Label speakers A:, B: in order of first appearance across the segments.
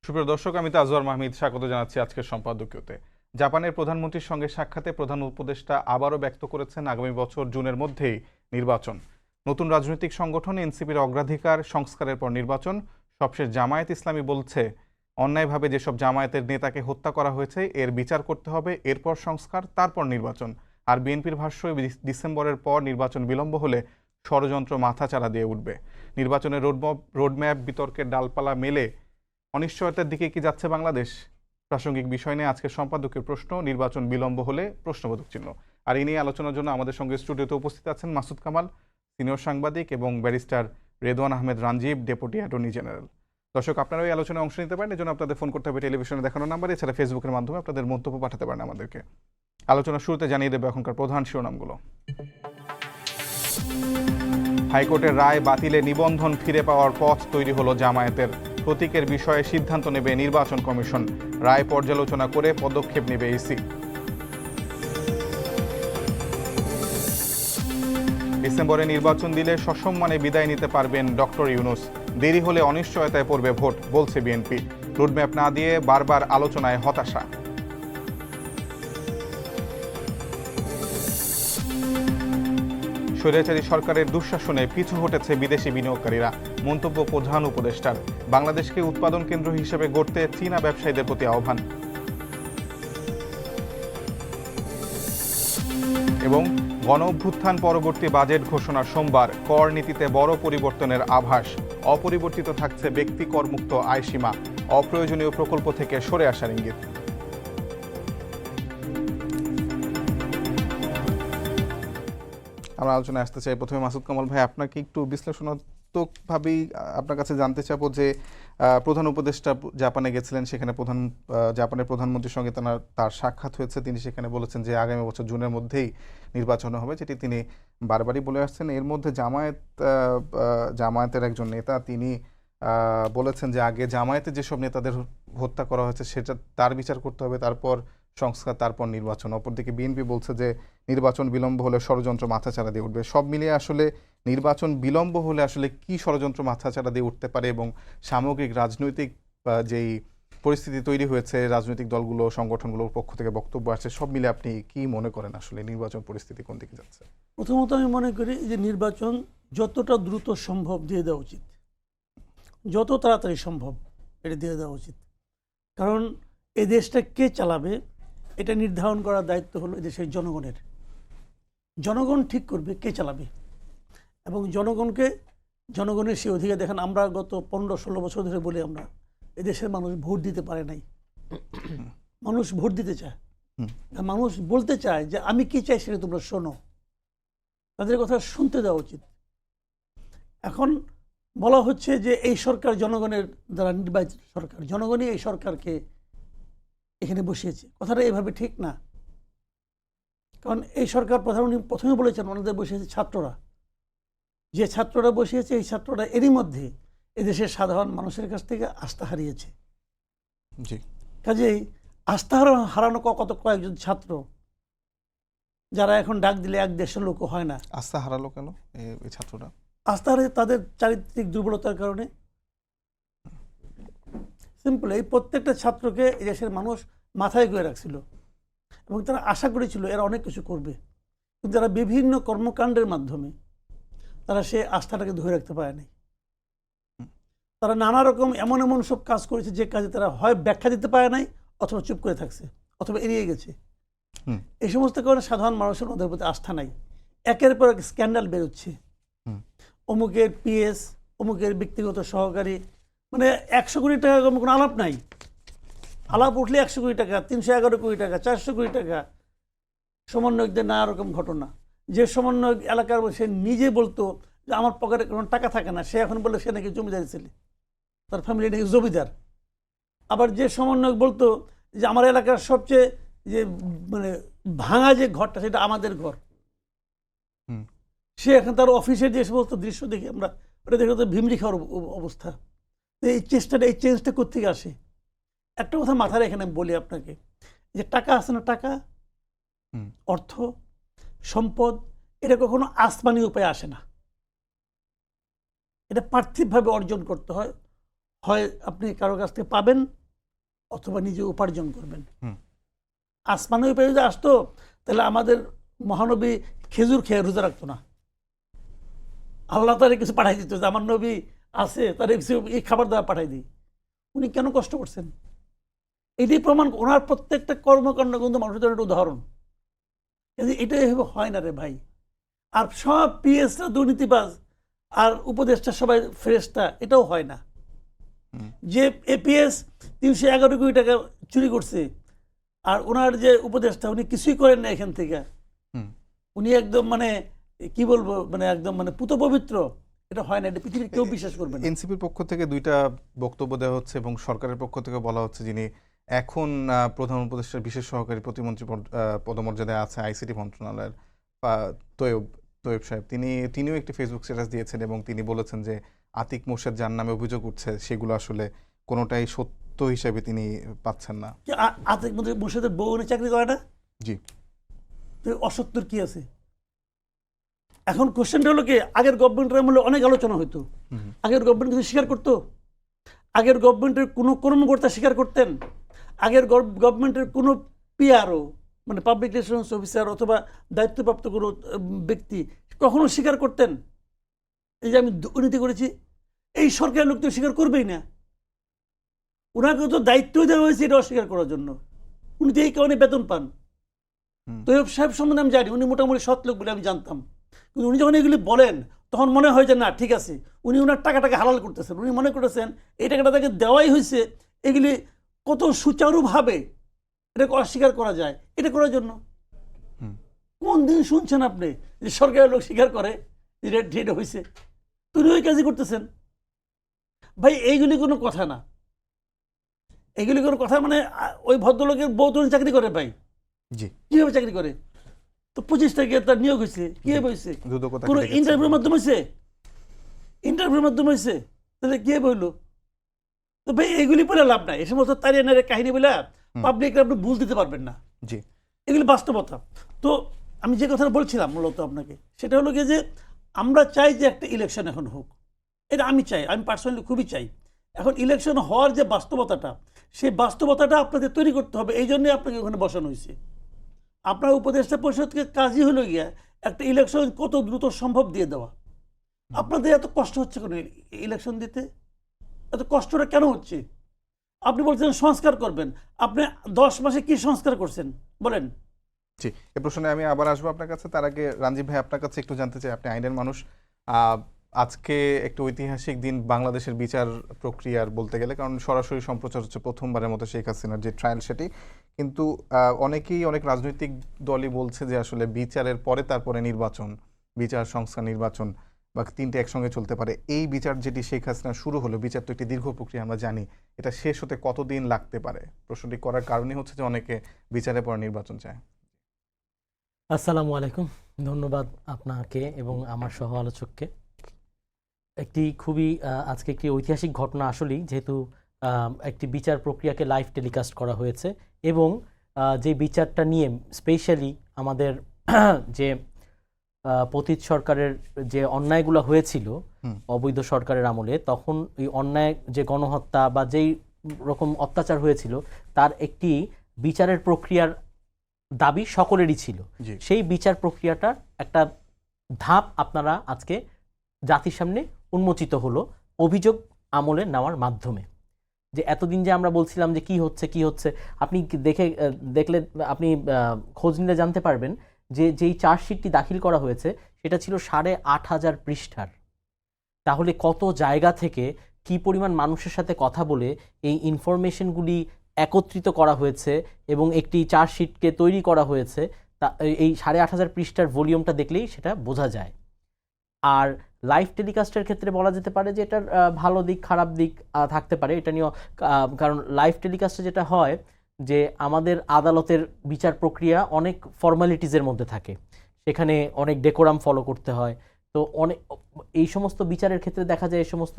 A: সুপ্রিয় দর্শক, আমি তাজওয়ার মাহমিদ স্বাগত জানাচ্ছি আজকের সম্পাদকীয়তে। জাপানের প্রধানমন্ত্রীর সঙ্গে সাক্ষাতে প্রধান উপদেষ্টা আবারও ব্যক্ত করেছেন আগামী বছর জুনের মধ্যেই নির্বাচন। নতুন রাজনৈতিক সংগঠন এনসিপির অগ্রাধিকার সংস্কারের পর নির্বাচন। সবশেষ জামায়াত ইসলামী বলছে, অন্যায়ভাবে যেসব জামায়াতের নেতাকে হত্যা করা হয়েছে এর বিচার করতে হবে, এরপর সংস্কার, তারপর নির্বাচন। আর বিএনপির ভাষ্য, ডিসেম্বরের পর নির্বাচন বিলম্ব হলে ষড়যন্ত্র মাথাচাড়া দিয়ে উঠবে। নির্বাচনের রোডম্যাপ বিতর্কের ডালপালা মেলে অনিশ্চয়তার দিকে কি যাচ্ছে বাংলাদেশ? প্রাসঙ্গিক বিষয় নিয়ে আজকের সম্পাদকের প্রশ্ন, নির্বাচন বিলম্ব হলে প্রশ্নবোধক চিহ্ন। আর এই নিয়ে আলোচনার জন্য আমাদের সঙ্গে স্টুডিওতে উপস্থিত আছেন মাসুদ কামাল, সিনিয়র সাংবাদিক, এবং barrister Redwan Ahmed Ranjib, deputy attorney general. দর্শক, আপনারা এই আলোচনায় অংশ নিতে পারেন, এজন্য আপনাদের ফোন করতে হবে টেলিভিশনে দেখানো নাম্বার, এছাড়া ফেসবুকের মাধ্যমে আপনাদের মন্তব্য পাঠাতে পারেন আমাদেরকে। আলোচনার শুরুতে জানিয়ে দেবে এখনকার প্রধান শিরোনামগুলো। হাইকোর্টের রায় বাতিলে নিবন্ধন ফিরে পাওয়ার পথ তৈরি হলো জামায়াতের। প্রতীকের বিষয়ে সিদ্ধান্ত নেবে নির্বাচন কমিশন। রায় পর্যালোচনা করে পদক্ষেপ নেবে ইসি। ডিসেম্বরে নির্বাচন দিলে সসম্মানে বিদায় নিতে পারবেন ডক্টর ইউনূস। দেরি হলে অনিশ্চয়তায় পড়বে ভোট, বলছে বিএনপি। রোডম্যাপ না দিয়ে বারবার আলোচনায় হতাশা। স্বৈরাচারী সরকারের দুঃশাসনে পিছু হটেছে বিদেশি বিনিয়োগকারীরা, মন্তব্য প্রধান উপদেষ্টার। বাংলাদেশকে উৎপাদন কেন্দ্র হিসেবে গড়তে চীনা ব্যবসায়ীদের প্রতি আহ্বান। এবং গণঅভ্যুত্থান পরবর্তী বাজেট ঘোষণার সোমবার, কর নীতিতে বড় পরিবর্তনের আভাস। অপরিবর্তিত থাকছে ব্যক্তি করমুক্ত আয়সীমা, অপ্রয়োজনীয় প্রকল্প থেকে সরে আসার ইঙ্গিত। আমরা আলোচনায় আসতে চাই। প্রথমে মাসুদ কামাল ভাই, আপনাকে একটু বিশ্লেষণাত্মকভাবেই আপনার কাছে জানতে চাবো যে প্রধান উপদেষ্টা জাপানে গেছিলেন, সেখানে জাপানের প্রধানমন্ত্রীর সঙ্গে তার সাক্ষাৎ হয়েছে। তিনি সেখানে বলেছেন যে আগামী বছর জুনের মধ্যেই নির্বাচন হবে, যেটি তিনি বারবারই বলে আসছেন। এর মধ্যে জামায়াতের একজন নেতা তিনি বলেছেন যে আগে জামায়াতে যেসব নেতাদের হত্যা করা হয়েছে সেটা তার বিচার করতে হবে, তারপর সংস্কার, তারপর নির্বাচন। অপরদিকে বিএনপি বলছে যে নির্বাচন বিলম্ব হলে ষড়যন্ত্র মাথাচাড়া দিয়ে উঠবে। সব মিলিয়ে আসলে নির্বাচন বিলম্ব হলে আসলে কি ষড়যন্ত্র মাথাচাড়া দিয়ে উঠতে পারে, এবং সামগ্রিক রাজনৈতিক যেই পরিস্থিতি তৈরি হয়েছে, রাজনৈতিক দলগুলো, সংগঠনগুলোর পক্ষ থেকে বক্তব্য আছে, সব মিলে আপনি কি মনে করেন আসলে নির্বাচন পরিস্থিতি কোন দিকে যাচ্ছে?
B: প্রথমত আমি মনে করি যে নির্বাচন যতটা দ্রুত সম্ভব দিয়ে দেওয়া উচিত, যত তাড়াতাড়ি সম্ভব এটা দিয়ে দেওয়া উচিত। কারণ এই দেশটা কে চালাবে এটা নির্ধারণ করার দায়িত্ব হলো এদেশের জনগণের। জনগণ ঠিক করবে কে চালাবে, এবং জনগণের সেই অধিকার দেখেন। আমরা গত 15-16 বছর ধরে বলি, আমরা এদেশের মানুষ ভোট দিতে পারে নাই। মানুষ ভোট দিতে চায়, মানুষ বলতে চায় যে আমি কি চাই সেটা তোমরা শোনো। তাদের কথা শুনতে দেওয়া উচিত। এখন বলা হচ্ছে যে এই সরকার জনগণের দ্বারা নির্বাচিত সরকার, জনগণই এই সরকারকে এখানে বসিয়েছে। কথাটা এভাবে ঠিক না। কারণ এই সরকার প্রধানমন্ত্রী প্রথমে বলেছেন ওনাদের বসিয়েছে ছাত্ররা। যে ছাত্ররা বসিয়েছে, এই ছাত্ররা এরই মধ্যে এদেশের সাধারণ মানুষের কাছ থেকে আস্থা হারিয়েছে। কাজেই আস্থা হারানো কয়েকজন ছাত্র যারা এখন ডাক দিলে এক দেশের লোক হয় না।
A: আস্থা হারালো কেন এই ছাত্ররা?
B: আস্থা হারিয়ে তাদের চারিত্রিক দুর্বলতার কারণে। সিম্পল, এই প্রত্যেকটা ছাত্রকে এই দেশের মানুষ মাথায় করে রাখছিল, এবং তারা আশা করেছিল এরা অনেক কিছু করবে। কিন্তু তারা বিভিন্ন কর্মকাণ্ডের মাধ্যমে তারা সে আস্থাটাকে ধরে রাখতে পারে নাই। তারা নানা রকম এমন সব কাজ করেছে যে কাজে তারা হয় ব্যাখ্যা দিতে পারে নাই, অথবা চুপ করে থাকছে, অথবা এড়িয়ে গেছে। এই সমস্ত কারণে সাধারণ মানুষের ওদের প্রতি আস্থা নাই। একের পর এক স্ক্যান্ডাল বেরোচ্ছে। অমুকের পিএস, অমুকের ব্যক্তিগত সহকারী, মানে 100 কোটি টাকা কোনো আলাপ নাই। আলাপ উঠলে 100 কোটি টাকা, 311 কোটি টাকা, 400 কোটি টাকা। সমন্বয়কদের নানা রকম ঘটনা। যে সমন্বয়ক এলাকার সে নিজে বলতো যে আমার পকেটে কোনো টাকা থাকে না, সে এখন বললো সে নাকি জমিদার ছেলে, তার ফ্যামিলি নাকি জমিদার। আবার যে সমন্বয়ক বলতো যে আমার এলাকার সবচেয়ে যে মানে ভাঙা যে ঘরটা সেটা আমাদের ঘর, সে এখন তার অফিসের যে সমস্ত দৃশ্য দেখি আমরা, ওটা দেখে তো ভিমরি খাওয়ার অবস্থা। এই চেঞ্জটা কোত্থেকে আসে? একটা কথা মাথায় এখানে বলি আপনাকে, যে টাকা আছে না, টাকা, অর্থ, সম্পদ, এটা কখনো আসমানি উপায়ে আসে না। এটা পার্থিবভাবে অর্জন করতে হয়। হয় আপনি কারো কাছ থেকে পাবেন, অথবা নিজে উপার্জন করবেন।
A: হুম।
B: আসমানের উপরে যদি আসতো তাহলে আমাদের মহানবী খেজুর খেয়ে রোজা রাখতো না। আল্লাহ তারে কিছু পাঠাই দিত যে আমার নবী আছে, তার এই খাবার দাবার পাঠাই দিই। উনি কেন কষ্ট করছেন? এটাই প্রমাণ, ওনার প্রত্যেকটা কর্মকাণ্ড কিন্তু মানুষের জন্য একটা উদাহরণ। এটা এভাবে হয় না রে ভাই। আর সব পিএসরা দুর্নীতিবাজ আর উপদেষ্টা সবাই ফেরেশতা, এটাও হয় না। যে এপিএস 311 কোটি টাকা চুরি করছে আর ওনার যে উপদেষ্টা উনি কিছুই করেন না এখান থেকে, উনি একদম মানে কি বলবো, মানে একদম মানে পুত পবিত্র, এটা হয় না। এটা পৃথিবীর কেউ বিশ্বাস করবে না।
A: এনসিপির পক্ষ থেকে দুইটা বক্তব্য দেওয়া হচ্ছে এবং সরকারের পক্ষ থেকে বলা হচ্ছে যিনি এখন প্রধান উপদেষ্টার বিশেষ সহকারী প্রতিমন্ত্রী পদমর্যাদায় আছে আইসিটি মন্ত্রণালয়ের তৈয়ব সাহেব, তিনিও একটি ফেসবুক স্ট্যাটাস দিয়েছেন এবং তিনি বলেছেন যে আতিক মোর্শেদ যার নামে অভিযোগ উঠছে সেগুলো আসলে কোনোটাই সত্য হিসেবে তিনি পাচ্ছেন না।
B: আতিক মোর্শেদের বউ উনি চাকরি করে না?
A: জি।
B: অসত্যর কি আছে? এখন কোশ্চেনটা হলো কি, আগের গভর্নমেন্টের আমলে অনেক আলোচনা হইতো। আগের গভর্নমেন্ট কিছু স্বীকার করতো? আগের গভর্নমেন্টের কোনো কর্মকর্তা স্বীকার করতেন? আগের গভর্নমেন্টের কোনো পিআরও মানে পাবলিক রিলেশনস অফিসার অথবা দায়িত্বপ্রাপ্ত কোনো ব্যক্তি কখনো স্বীকার করতেন এই যে আমি দুর্নীতি করেছি? এই সরকারের লোক তো স্বীকার করবেই না। ওনাকে তো দায়িত্ব দেওয়া হয়েছে এটা অস্বীকার করার জন্য। উনি তো এই কারণে বেতন পান। তৈয়ব সাহেব সম্বন্ধে আমি জানি, উনি মোটামুটি সৎ লোক বলে আমি জানতাম। কিন্তু উনি যখন এগুলি বলেন তখন মনে হয় যে না ঠিক আছে, উনি ওনার টাকাটাকে হালাল করতেছেন। উনি মনে করেছেন এই টাকাটা তাকে দেওয়াই হয়েছে, এগুলি কত সুচারুভাবে এটাকে অস্বীকার করা যায়, এটা করার জন্য। কোন দিন শুনছেন আপনি যে সরকারের লোক স্বীকার করে যে এটা হয়েছে? তিনি ওই কাজই করতেছেন। ভাই এইগুলি কোনো কথা না, এগুলি কোনো কথা। মানে ওই ভদ্রলোকের বউ তো চাকরি করে ভাই। জি। কিভাবে চাকরি করে? তো 25 তারিখে তার নিয়োগ হয়েছে, কিভাবে হয়েছে? পুরো ইন্টারভিউর মাধ্যমে হয়েছে। ইন্টারভিউর মাধ্যমে হয়েছে, তাহলে কিভাবে হইলো? তো ভাই এগুলি বলে লাভ নাই। এ সমস্ত তারিয়ানের কাহিনী বলে পাবলিকরা আপনি ভুল দিতে পারবেন না। জি, এগুলি বাস্তবতা। তো আমি যে কথাটা বলছিলাম মূলত আপনাকে, সেটা হলো কি যে আমরা চাই যে একটা ইলেকশন এখন হোক। এটা আমি চাই, আমি পার্সোনালি খুবই চাই। এখন ইলেকশন হওয়ার যে বাস্তবতাটা, সেই বাস্তবতাটা আপনাদের তৈরি করতে হবে। এই জন্যই আপনাকে ওখানে বসানো হয়েছে। আপনার উপদেষ্টা পরিষদকে কাজই হলো গিয়া একটা ইলেকশন কত দ্রুত সম্ভব দিয়ে দেওয়া। আপনাদের এত কষ্ট হচ্ছে কেন ইলেকশন দিতে? এত কষ্টটা কেন হচ্ছে? আপনি বলছেন সংস্কার করবেন, আপনি 10 মাসে কি সংস্কার করছেন বলেন?
A: জি, এই প্রশ্নে আমি আবার আসবো আপনার কাছে। তার আগে রাঞ্জিব ভাই আপনার কাছে একটু জানতে চাই, আপনি আইনের মানুষ। আজকে একটু ঐতিহাসিক দিন বাংলাদেশের বিচার প্রক্রিয়ার বলতে গেলে, কারণ সরাসরি সম্প্রচার হচ্ছে প্রথমবারের মতো শেখ হাসিনার যে ট্রায়াল সেটি। কিন্তু অনেক রাজনৈতিক দলই বলছে যে আসলে বিচারের পরে তারপরে নির্বাচন, বিচার সংস্কার নির্বাচন বা তিনটে একসঙ্গে চলতে পারে। এই বিচার যেটি শেখ হাসিনা শুরু হলো, বিচার তো একটি দীর্ঘ প্রক্রিয়া আমরা জানি, এটা শেষ হতে কতদিন লাগতে পারে? প্রশ্নটি করার কারণই হচ্ছে যে অনেকে বিচারের পরে নির্বাচন চায়।
C: আসসালামু আলাইকুম, ধন্যবাদ আপনাকে এবং আমার সহ আলোচককে। একটি খুবই আজকে একটি ঐতিহাসিক ঘটনা আসলেই, যেহেতু একটি বিচার প্রক্রিয়াকে লাইভ টেলিকাস্ট করা হয়েছে এবং যে বিচারটা নিয়ে স্পেশালি আমাদের যে পতিত সরকারের যে অন্যায়গুলো হয়েছিল অবৈধ সরকারের আমলে, তখন এই অন্যায় যে গণহত্যা বা যেই রকম অত্যাচার হয়েছিল তার একটি বিচারের প্রক্রিয়ার দাবি সকলেরই ছিল। সেই বিচার প্রক্রিয়াটার একটা ধাপ আপনারা আজকে জাতির সামনে উন্মোচিত হলো অভিযোগ আমলে নেওয়ার মাধ্যমে। যে এতদিন যে আমরা বলছিলাম যে কি হচ্ছে, আপনি দেখলে আপনি খোঁজ নিলে জানতে পারবেন যে যেই চার্জশিটটি দাখিল করা হয়েছে সেটা ছিল 8,500 পৃষ্ঠার। তাহলে কত জায়গা থেকে কি পরিমাণ মানুষের সাথে কথা বলে এই ইনফরমেশনগুলি একত্রিত করা হয়েছে এবং একটি চার্জশিটকে তৈরি করা হয়েছে, তা এই 8,500 পৃষ্ঠার ভলিউমটা দেখলেই সেটা বোঝা যায়। আর লাইভ টেলিকাস্টের ক্ষেত্রে বলা যেতে পারে যে এটার ভালো দিক খারাপ দিক থাকতে পারে, এটা নিয়ে। কারণ লাইভ টেলিকাস্টে যেটা হয় যে আমাদের আদালতের বিচার প্রক্রিয়া অনেক ফর্মালিটিজের মধ্যে থাকে, সেখানে অনেক ডেকোরাম ফলো করতে হয়। তো এই সমস্ত বিচারের ক্ষেত্রে দেখা যায় এই সমস্ত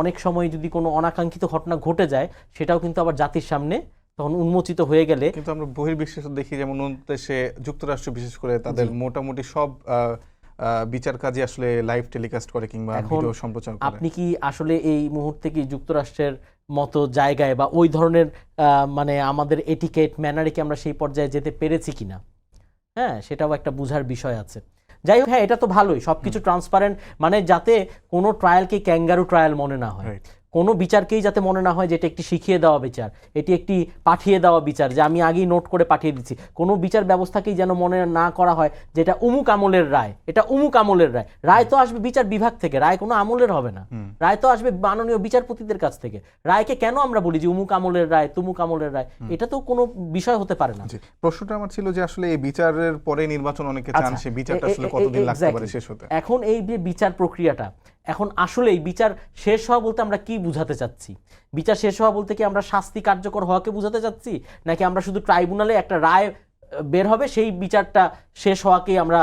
C: অনেক সময় যদি কোনো অনাকাঙ্ক্ষিত ঘটনা ঘটে যায় সেটাও কিন্তু আবার জাতির সামনে তখন উন্মোচিত হয়ে গেলে। কিন্তু
A: আমরা বহির্বিশ্বে দেখি, যেমন দেশে যুক্তরাষ্ট্র বিশেষ করে তাদের মোটামুটি সব বিচার কাজে আসলে লাইভ টেলিকাস্ট করে কিংবা
C: এখন
A: ভিডিও সম্প্রচার করে।
C: আপনি কি আসলে এই মুহূর্তে কি যুক্তরাষ্ট্রের মতো জায়গায় বা ওই ধরনের মানে আমাদের এটিকেট ম্যানারে কি আমরা সেই পর্যায়ে যেতে পেরেছি কিনা, হ্যাঁ সেটাও একটা বুঝার বিষয় আছে। যাই হোক, হ্যাঁ এটা তো ভালোই, সবকিছু ট্রান্সপারেন্ট, মানে যাতে কোনো ট্রায়ালকে ক্যাঙ্গারু ট্রায়াল মনে না হয়,
A: Right.
C: কোনো বিচারকেই যাতে মনে না হয় যে এটা একটি শিখিয়ে দেওয়া বিচার, এটি একটি পাঠিয়ে দেওয়া বিচার যে আমি আগেই নোট করে পাঠিয়ে দিচ্ছি। কোনো বিচার ব্যবস্থাকেই যেন মনে না করা হয় যে এটা অমুক আমলের রায়, এটা অমুক আমলের রায়। রায় তো আসবে বিচার বিভাগ থেকে, রায় কোনো আমলের হবে না, রায় তো আসবে মাননীয় বিচারপতিদের কাছ থেকে। রায়কে কেন আমরা বলি যে অমুক আমলের রায় তুমুক আমলের রায়, এটা তো কোনো বিষয় হতে পারে না।
A: জি, প্রশ্নটা আমার ছিল যে আসলে এই বিচারের পরে নির্বাচন অনেকে চান,
C: আচ্ছা,
A: সেই বিচারটা আসলে কতদিন লাগতে পারে
C: exactly.
A: শেষ হতে?
C: এখন এই যে বিচার প্রক্রিয়াটা, এখন আসলে এই বিচার শেষ হওয়া বলতে আমরা কি বুঝাতে চাচ্ছি? বিচার শেষ হওয়া বলতে কি আমরা শাস্তি কার্যকর হওয়াকে বুঝাতে চাচ্ছি, নাকি আমরা শুধু ট্রাইব্যুনালে একটা রায় বের হবে সেই বিচারটা শেষ হওয়াকেই আমরা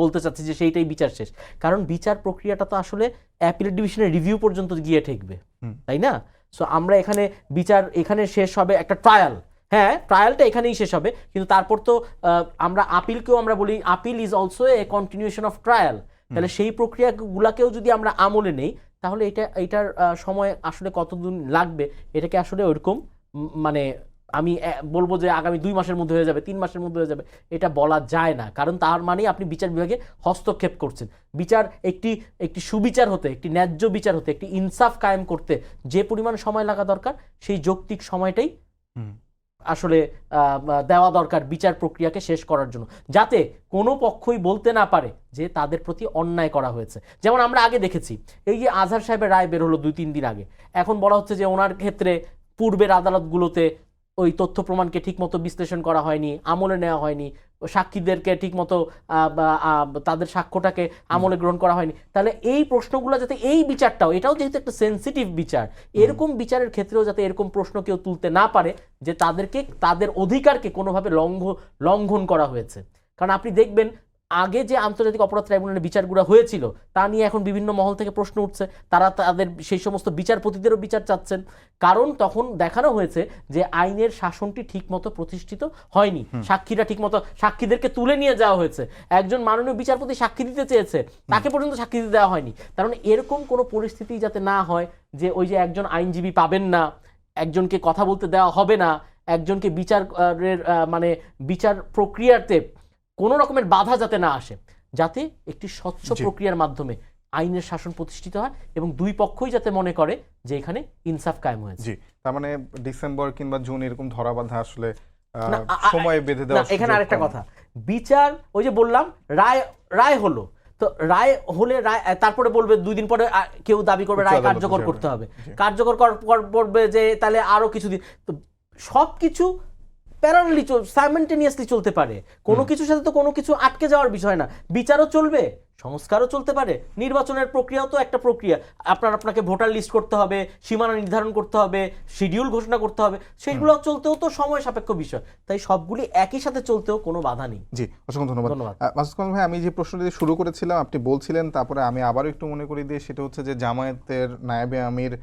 C: বলতে চাচ্ছি যে সেইটাই বিচার শেষ? কারণ বিচার প্রক্রিয়াটা তো আসলে অ্যাপিলেট ডিভিশনের রিভিউ পর্যন্ত গিয়ে ঠেকবে, তাই না? সো আমরা এখানে বিচার এখানে শেষ হবে একটা ট্রায়াল, হ্যাঁ ট্রায়ালটা এখানেই শেষ হবে, কিন্তু তারপর তো আমরা আপিলকেও আমরা বলি appeal is also a continuation of trial. তাহলে সেই প্রক্রিয়াগুলোকেও যদি আমরা আমলে নেই তাহলে এটার সময় আসলে কতদিন লাগবে, এটাকে আসলে ওইরকম মানে আমি বলবো যে আগামী 2 মাসের মধ্যে হয়ে যাবে, 3 মাসের মধ্যে হয়ে যাবে, এটা বলা যায় না। কারণ তার মানেই আপনি বিচার বিভাগে হস্তক্ষেপ করছেন। বিচার একটি সুবিচার হতে, একটি ন্যায্য বিচার হতে, একটি ইনসাফ কায়েম করতে যে পরিমাণ সময় লাগা দরকার, সেই যৌক্তিক সময়টাই আসলে দেওয়া দরকার বিচার প্রক্রিয়াকে শেষ করার জন্য, যাতে কোনো পক্ষই বলতে না পারে যে তাদের প্রতি অন্যায় করা হয়েছে। যেমন আমরা আগে দেখেছি, এই যে আজহার সাহেবের রায় বের হলো 2-3 দিন আগে, এখন বলা হচ্ছে যে ওনার ক্ষেত্রে পূর্বের আদালতগুলোতে ওই তথ্য প্রমাণকে ঠিকমতো বিশ্লেষণ করা হয়নি, আমলে নেওয়া হয়নি, সাক্ষীদেরকে ঠিকমতো তাদের সাক্ষ্যটাকে আমলে গ্রহণ করা হয়নি। তাহলে এই প্রশ্নগুলো যাতে এই বিচারটাও, এটাও যেহেতু একটা সেন্সিটিভ বিচার, এরকম বিচারের ক্ষেত্রেও যাতে এরকম প্রশ্ন কেউ তুলতে না পারে যে তাদের অধিকারকে কোনোভাবে লঙ্ঘন করা হয়েছে। কারণ আপনি দেখবেন আগে যে আন্তর্জাতিক অপরাধ ট্রাইব্যুনালের বিচারগুলো হয়েছিল তা নিয়ে এখন বিভিন্ন মহল থেকে প্রশ্ন উঠছে, তারা তাদের সেই সমস্ত বিচারপতিদেরও বিচার চাচ্ছেন। কারণ তখন দেখানো হয়েছে যে আইনের শাসনটি ঠিকমতো প্রতিষ্ঠিত হয়নি, সাক্ষীরা ঠিকমতো, সাক্ষীদেরকে তুলে নিয়ে যাওয়া হয়েছে, একজন মাননীয় বিচারপতি সাক্ষী দিতে চেয়েছে, তাকে পর্যন্ত সাক্ষী দিতে দেওয়া হয়নি। কারণ এরকম কোনো পরিস্থিতি যাতে না হয় যে ওই যে একজন আইনজীবী পাবেন না, একজনকে কথা বলতে দেওয়া হবে না, একজনকে বিচারের মানে বিচার প্রক্রিয়াতে কোনো রকমের বাধা যাতে না আসে, যাতে একটি স্বচ্ছ প্রক্রিয়ার মাধ্যমে আইনের শাসন প্রতিষ্ঠিত হয় এবং দুই পক্ষই যাতে মনে করে যে এখানে ইনসাফ কায়েম হয়েছে।
A: জি, তার মানে ডিসেম্বর কিংবা জুন এরকম ধরা বাঁধা আসলে সময় বেঁধে দেওয়া।
C: এখানে আরেকটা কথা, বিচার ওই যে বললাম রায় হলো, তো রায় হলে রায় তারপরে বলবে 2 দিন পরে কেউ দাবি করবে রায় কার্যকর করতে হবে, কার্যকর করবে যে তাহলে আরো কিছুদিন, তো সবকিছু প্যারালালি সাইমেন্টেনিয়াসলি চলতে পারে, কোনো কিছুর সাথে তো কোনো কিছু আটকে যাওয়ার বিষয় না। বিচারও চলবে, সংস্কারও চলতে পারে, নির্বাচনের প্রক্রিয়াও তো একটা প্রক্রিয়া। আপনাকে ভোটার লিস্ট করতে হবে, সীমানা নির্ধারণ করতে হবে, শিডিউল ঘোষণা করতে হবে, সেগুলো চলতেও তো সময় সাপেক্ষ বিষয়। তাই সবগুলি একই সাথে চলতেও কোনো বাধা নেই।
A: জি, অসংখ্য ধন্যবাদ মাসুদ কামাল ভাই। আমি যে প্রশ্নটি শুরু করেছিলাম আপনি বলছিলেন, তারপরে আমি আবারও একটু মনে করি দিয়ে, সেটা হচ্ছে যে জামায়াতের নায়েবে আমির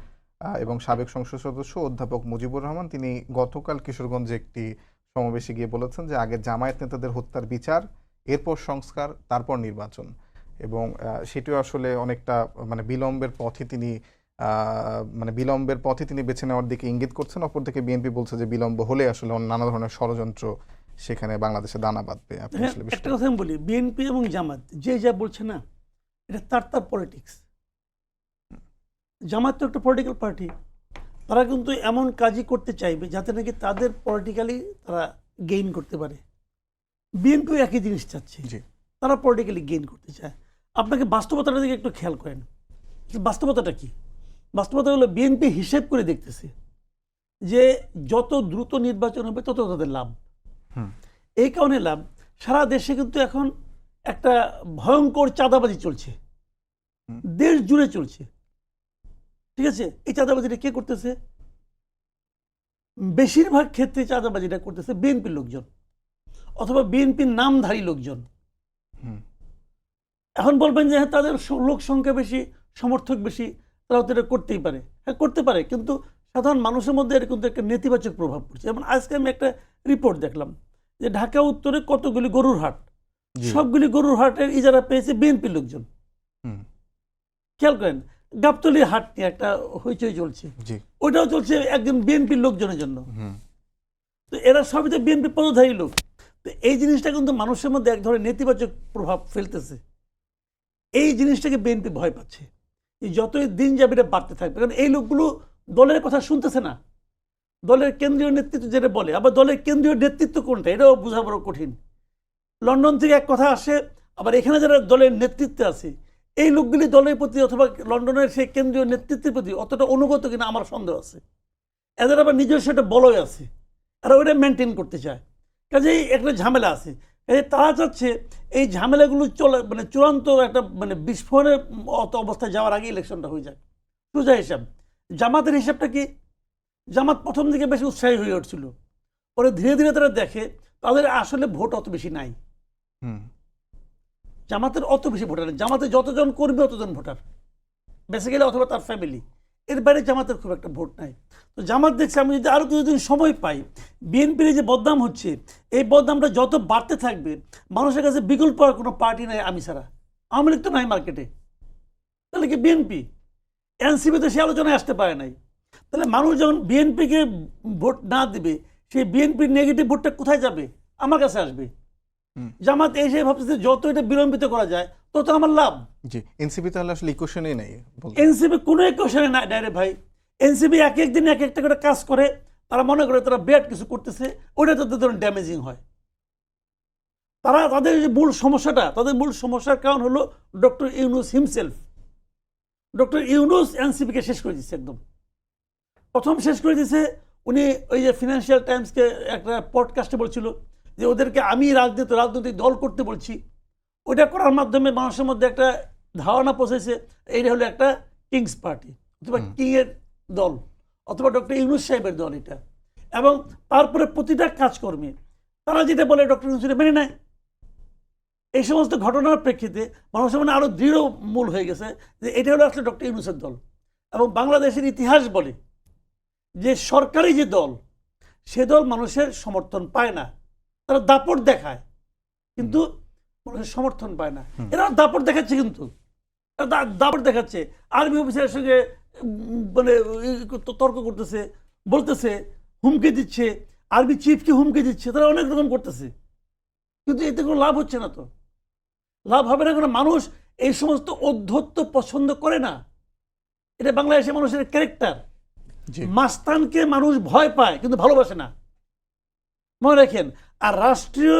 A: এবং সাবেক সংসদ সদস্য অধ্যাপক মুজিবুর রহমান, তিনি গতকাল কিশোরগঞ্জে একটি সমাবেশে গিয়ে বলেছেন যে আগে জামায়াত নেতাদের হত্যার বিচার, এরপর সংস্কার, তারপর নির্বাচন। এবং সেটিও আসলে অনেকটা মানে বিলম্বের পথে তিনি বেছে নেওয়ার দিকে ইঙ্গিত করছেন। অপরদিকে বিএনপি বলছে যে বিলম্ব হলে আসলে নানা ধরনের ষড়যন্ত্র সেখানে বাংলাদেশে দানা বাঁধবে।
B: একটা কথা আমি বলি, বিএনপি এবং জামাত যে যা বলছে না, এটা তার পলিটিক্স। জামাত তো একটা পলিটিক্যাল পার্টি, তারা কিন্তু এমন কাজই করতে চাইবে যাতে নাকি তাদের পলিটিক্যালি তারা গেইন করতে পারে। বিএনপিও একই জিনিস চাচ্ছে, তারা পলিটিক্যালি গেইন করতে চায়। আপনাকে বাস্তবতার দিকে একটু খেয়াল করেন, বাস্তবতাটা কি? বাস্তবতা হলো বিএনপি হিসেব করে দেখতেছে যে যত দ্রুত নির্বাচন হবে তত তাদের লাভ। এই কারণে লাভ, সারা দেশে কিন্তু এখন একটা ভয়ঙ্কর চাঁদাবাজি চলছে, দেশ জুড়ে চলছে, ঠিক আছে? এই চাঁদাবাজিটা কে করতেছে? বেশিরভাগ ক্ষেত্রে চাঁদাবাজিটা করতেছে বিএনপির লোকজন অথবা বিএনপির নামধারী লোকজন। এখন বলবেন যে হ্যাঁ তাদের লোক সংখ্যা বেশি, সমর্থক বেশি, তারা তো এটা করতেই পারে। হ্যাঁ করতে পারে, কিন্তু সাধারণ মানুষের মধ্যে এর কিন্তু একটা নেতিবাচক প্রভাব পড়ছে। যেমন আজকে আমি একটা রিপোর্ট দেখলাম যে ঢাকা উত্তরে কতগুলি গরুর হাট,
A: জি।
B: সবগুলি গরুর হাটের ইজারা পেয়েছে বিএনপির লোকজন।
A: হুম,
B: খেয়াল করেন, গাবতলির হাট নিয়ে একটা হইচই চলছে,
A: জি।
B: ওইটাও চলছে একজন বিএনপির লোকজনের জন্য।
A: হুম,
B: তো এরা সবই তো বিএনপি পদধারী লোক। তো এই জিনিসটা কিন্তু মানুষের মধ্যে এক ধরনের নেতিবাচক প্রভাব ফেলতেছে। এই জিনিসটাকে বিএনপি ভয় পাচ্ছে, এই যতই দিন যাবে এটা বাড়তে থাকবে, কারণ এই লোকগুলো দলের কথা শুনতেছে না। দলের কেন্দ্রীয় নেতৃত্ব যেটা বলে, আবার দলের কেন্দ্রীয় নেতৃত্ব কোনটা এটাও বোঝা বড় কঠিন। লন্ডন থেকে এক কথা আসে, আবার এখানে যারা দলের নেতৃত্বে আছে এই লোকগুলি দলের প্রতি অথবা লন্ডনের সেই কেন্দ্রীয় নেতৃত্বের প্রতি অতটা অনুগত কিনা আমার সন্দেহ আছে। এদের আবার নিজস্ব একটা বলয় আছে, আর ওটা মেনটেন করতে চায়, কাজেই একটা ঝামেলা আছে। তারা চাচ্ছে এই ঝামেলাগুলো মানে চূড়ান্ত একটা মানে বিস্ফোরণের অবস্থায় যাওয়ার আগে ইলেকশনটা হয়ে যায়। সোজা হিসাব, জামাতের হিসাবটা কি, জামাত প্রথম দিকে বেশি উৎসাহী হয়ে উঠছিল, পরে ধীরে ধীরে তারা দেখে তাদের আসলে ভোট অত বেশি নাই।
A: হুম,
B: জামাতের অত বেশি ভোটার নেই, জামাতে যতজন কর্মী অতজন ভোটার বেসিক্যালি, অথবা তার ফ্যামিলি, এর বাইরে জামাতের খুব একটা ভোট নাই। তো জামাত দেখছে আমি যদি আরও কিছুদিন সময় পাই, বিএনপির যে বদনাম হচ্ছে এই বদনামটা যত বাড়তে থাকবে, মানুষের কাছে বিকল্প আর কোনো পার্টি নাই আমি ছাড়া। আওয়ামী লীগ তো নাই মার্কেটে, তাহলে কি বিএনপি, এনসিপি তো সে আলোচনায় আসতে পারে নাই। তাহলে মানুষ যখন বিএনপিকে ভোট না দিবে, সেই বিএনপির নেগেটিভ ভোটটা কোথায় যাবে, আমার কাছে আসবে। জামাত এসে ভাবতেছে যত এটা বিলম্বিত করা যায় তত আমার লাভ।
A: জি। এনসিপি তাহলে আসলে ইকুয়েশনই নেই বলতে।
B: এনসিপি কোনো ইকুয়েশনে নাই ডাইরেক্ট ভাই। এনসিপি এক এক দিন এক একটা করে কাজ করে, তারা মনে করে তারা বিরাট কিছু করতেছে, ওইটা তাদের ধরুন ড্যামেজিং হয়। তারা তাদের যে মূল সমস্যাটা, তাদের মূল সমস্যার কারণ হলো doctor Yunus himself. Doctor Yunus এনসিপিকে শেষ করে দিচ্ছে, একদম প্রথম শেষ করে দিচ্ছে। উনি ওই যে ফিনান্সিয়াল টাইমসকে একটা পডকাস্টে বলছিল যে ওদেরকে আমি রাজনৈতিক দল করতে বলছি। ওইটা করার মাধ্যমে মানুষের মধ্যে একটা ধারণা পৌঁছেছে এইটা হলো একটা কিংস পার্টি অথবা কিংয়ের দল অথবা ডক্টর ইউনুস সাহেবের দল এটা। এবং তারপরে প্রতিটা কাজকর্মে তারা যেটা বলে ডক্টর ইউনুস মেনে নেয়। এই সমস্ত ঘটনার প্রেক্ষিতে মানুষের মনে আরও দৃঢ় মূল হয়ে গেছে যে এটা হলো আসলে ডক্টর ইউনুসের দল। এবং বাংলাদেশের ইতিহাস বলে যে সরকারি যে দল, সে দল মানুষের সমর্থন পায় না, তারা দাপট দেখায় কিন্তু মানুষের সমর্থন পায় না। এরা দাপট দেখাচ্ছে, কিন্তু দাপট দেখাচ্ছে, আর্মি অফিসারের সঙ্গে মানে তর্ক করতেছে, বলতেছে, হুমকি দিচ্ছে, আর্মি চিফকে হুমকি দিচ্ছে, তারা অনেক রকম করতেছে, কিন্তু এতে কোনো লাভ হচ্ছে না। তো লাভ হবে না, কারণ মানুষ এই সমস্ত অধ্যত্ব পছন্দ করে না। এটা বাংলাদেশের মানুষের ক্যারেক্টার। মাস্তানকে মানুষ ভয় পায় কিন্তু ভালোবাসে না, মনে রাখেন। আর রাষ্ট্রীয়